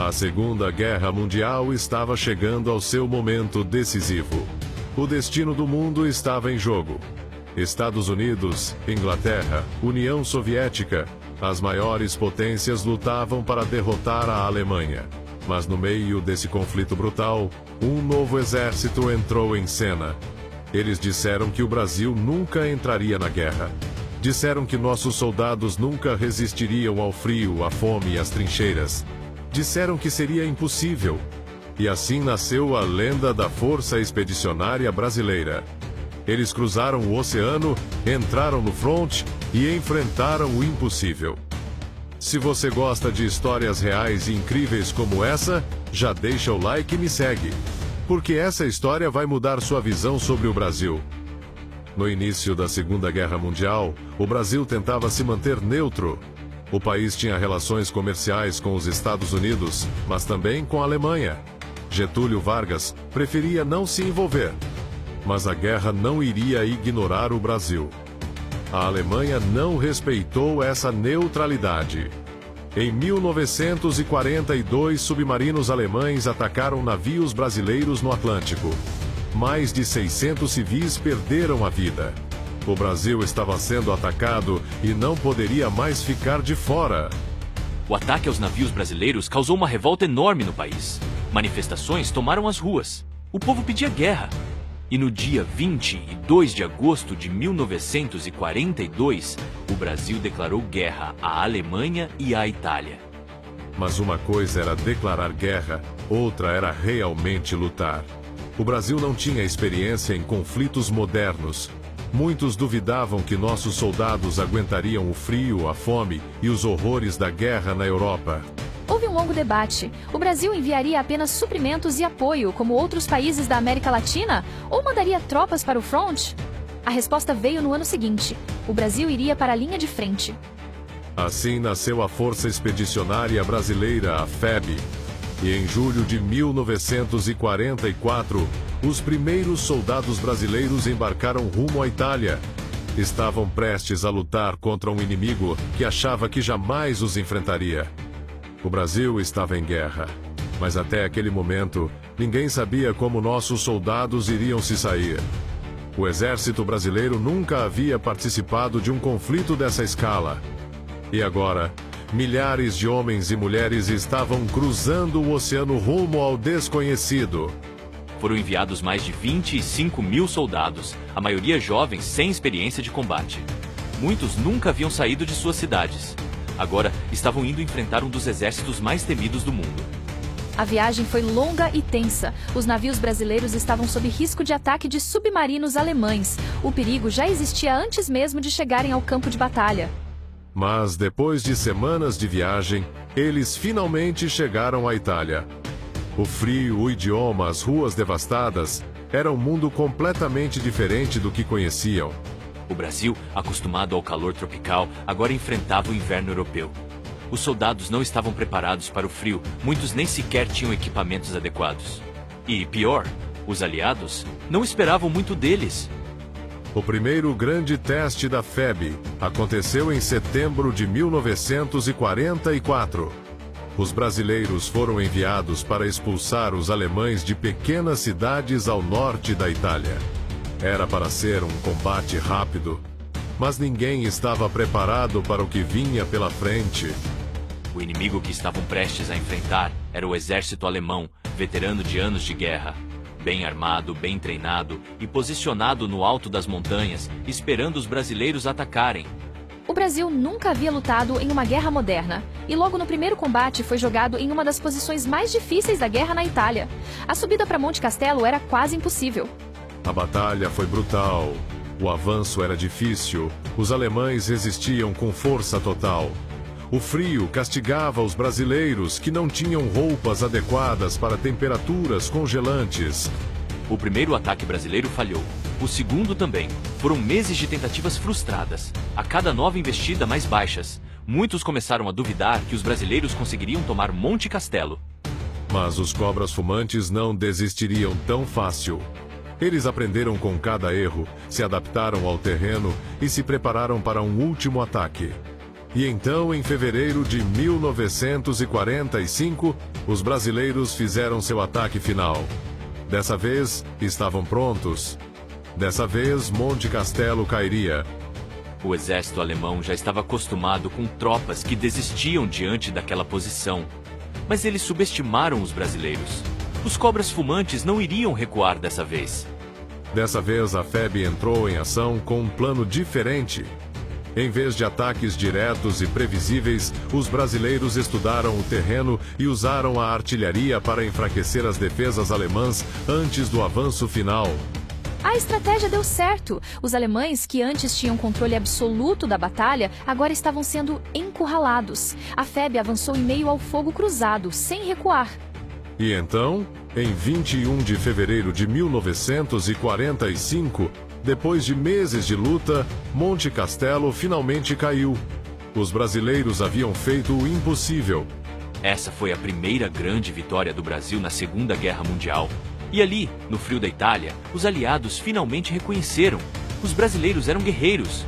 A Segunda Guerra Mundial estava chegando ao seu momento decisivo. O destino do mundo estava em jogo. Estados Unidos, Inglaterra, União Soviética, as maiores potências lutavam para derrotar a Alemanha. Mas no meio desse conflito brutal, um novo exército entrou em cena. Eles disseram que o Brasil nunca entraria na guerra. Disseram que nossos soldados nunca resistiriam ao frio, à fome e às trincheiras. Disseram que seria impossível. E assim nasceu a lenda da Força Expedicionária Brasileira. Eles cruzaram o oceano, entraram no fronte e enfrentaram o impossível. Se você gosta de histórias reais e incríveis como essa, já deixa o like e me segue. Porque essa história vai mudar sua visão sobre o Brasil. No início da Segunda Guerra Mundial, o Brasil tentava se manter neutro. O país tinha relações comerciais com os Estados Unidos, mas também com a Alemanha. Getúlio Vargas preferia não se envolver. Mas a guerra não iria ignorar o Brasil. A Alemanha não respeitou essa neutralidade. Em 1942, submarinos alemães atacaram navios brasileiros no Atlântico. Mais de 600 civis perderam a vida. O Brasil estava sendo atacado e não poderia mais ficar de fora. O ataque aos navios brasileiros causou uma revolta enorme no país. Manifestações tomaram as ruas. O povo pedia guerra. E no dia 22 de agosto de 1942, o Brasil declarou guerra à Alemanha e à Itália. Mas uma coisa era declarar guerra, outra era realmente lutar. O Brasil não tinha experiência em conflitos modernos. Muitos duvidavam que nossos soldados aguentariam o frio, a fome e os horrores da guerra na Europa. Houve um longo debate. O Brasil enviaria apenas suprimentos e apoio, como outros países da América Latina? Ou mandaria tropas para o front? A resposta veio no ano seguinte. O Brasil iria para a linha de frente. Assim nasceu a Força Expedicionária Brasileira, a FEB. E em julho de 1944, os primeiros soldados brasileiros embarcaram rumo à Itália. Estavam prestes a lutar contra um inimigo que achava que jamais os enfrentaria. O Brasil estava em guerra, mas até aquele momento, ninguém sabia como nossos soldados iriam se sair. O exército brasileiro nunca havia participado de um conflito dessa escala. E agora, milhares de homens e mulheres estavam cruzando o oceano rumo ao desconhecido. Foram enviados mais de 25 mil soldados, a maioria jovens sem experiência de combate. Muitos nunca haviam saído de suas cidades. Agora estavam indo enfrentar um dos exércitos mais temidos do mundo. A viagem foi longa e tensa. Os navios brasileiros estavam sob risco de ataque de submarinos alemães. O perigo já existia antes mesmo de chegarem ao campo de batalha. Mas depois de semanas de viagem, eles finalmente chegaram à Itália. O frio, o idioma, as ruas devastadas, era um mundo completamente diferente do que conheciam. O Brasil, acostumado ao calor tropical, agora enfrentava o inverno europeu. Os soldados não estavam preparados para o frio, muitos nem sequer tinham equipamentos adequados. E, pior, os aliados não esperavam muito deles. O primeiro grande teste da FEB aconteceu em setembro de 1944. Os brasileiros foram enviados para expulsar os alemães de pequenas cidades ao norte da Itália. Era para ser um combate rápido, mas ninguém estava preparado para o que vinha pela frente. O inimigo que estavam prestes a enfrentar era o exército alemão, veterano de anos de guerra. Bem armado, bem treinado e posicionado no alto das montanhas, esperando os brasileiros atacarem. O Brasil nunca havia lutado em uma guerra moderna, e logo no primeiro combate foi jogado em uma das posições mais difíceis da guerra na Itália. A subida para Monte Castelo era quase impossível. A batalha foi brutal. O avanço era difícil. Os alemães resistiam com força total. O frio castigava os brasileiros que não tinham roupas adequadas para temperaturas congelantes. O primeiro ataque brasileiro falhou. O segundo também. Foram meses de tentativas frustradas. A cada nova investida, mais baixas. Muitos começaram a duvidar que os brasileiros conseguiriam tomar Monte Castelo. Mas os cobras fumantes não desistiriam tão fácil. Eles aprenderam com cada erro, se adaptaram ao terreno e se prepararam para um último ataque. E então, em fevereiro de 1945, os brasileiros fizeram seu ataque final. Dessa vez, estavam prontos. Dessa vez, Monte Castelo cairia. O exército alemão já estava acostumado com tropas que desistiam diante daquela posição. Mas eles subestimaram os brasileiros. Os cobras fumantes não iriam recuar dessa vez. Dessa vez, a FEB entrou em ação com um plano diferente. Em vez de ataques diretos e previsíveis, os brasileiros estudaram o terreno e usaram a artilharia para enfraquecer as defesas alemãs antes do avanço final. A estratégia deu certo. Os alemães, que antes tinham controle absoluto da batalha, agora estavam sendo encurralados. A FEB avançou em meio ao fogo cruzado, sem recuar. E então, em 21 de fevereiro de 1945, depois de meses de luta, Monte Castelo finalmente caiu. Os brasileiros haviam feito o impossível. Essa foi a primeira grande vitória do Brasil na Segunda Guerra Mundial. E ali, no frio da Itália, os aliados finalmente reconheceram: os brasileiros eram guerreiros.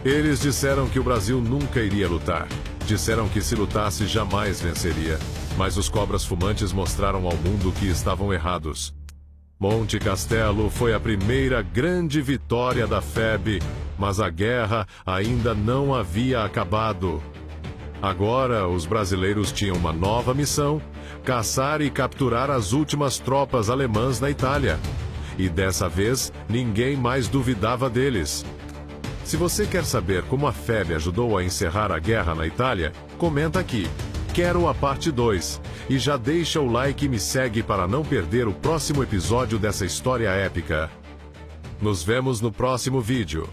Eles disseram que o Brasil nunca iria lutar. Disseram que se lutasse jamais venceria. Mas os cobras fumantes mostraram ao mundo que estavam errados. Monte Castelo foi a primeira grande vitória da FEB, mas a guerra ainda não havia acabado. Agora, os brasileiros tinham uma nova missão: caçar e capturar as últimas tropas alemãs na Itália. E dessa vez, ninguém mais duvidava deles. Se você quer saber como a FEB ajudou a encerrar a guerra na Itália, comenta aqui. Quero a parte 2. E já deixa o like e me segue para não perder o próximo episódio dessa história épica. Nos vemos no próximo vídeo.